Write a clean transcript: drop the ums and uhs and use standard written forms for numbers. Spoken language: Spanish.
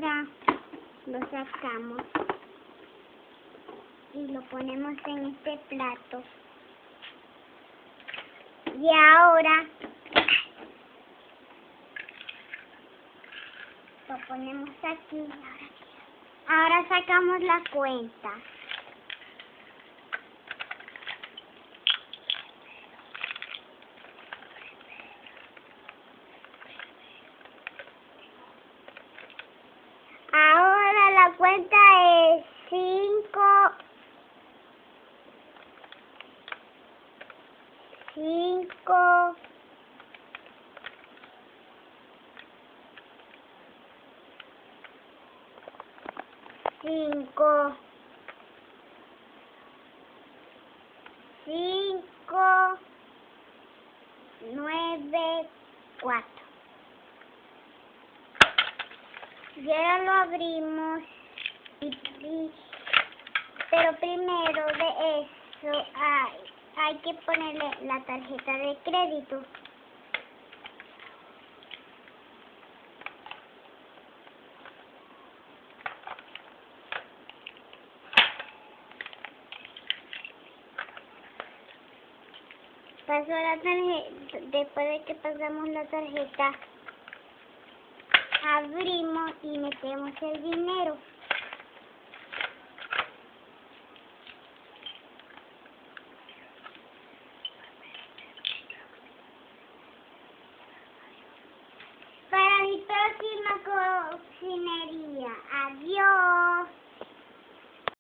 Ahora lo sacamos y lo ponemos en este plato. Y ahora lo ponemos aquí. Ahora sacamos la cuenta. Ahora la cuenta es 5, 5, 5, 5, 9, 4. Y ahora lo abrimos, pero primero de eso hay que ponerle la tarjeta de crédito. Pasó la tarjeta, después de que pasamos la tarjeta, abrimos y metemos el dinero. Para mi próxima cocinería. Adiós.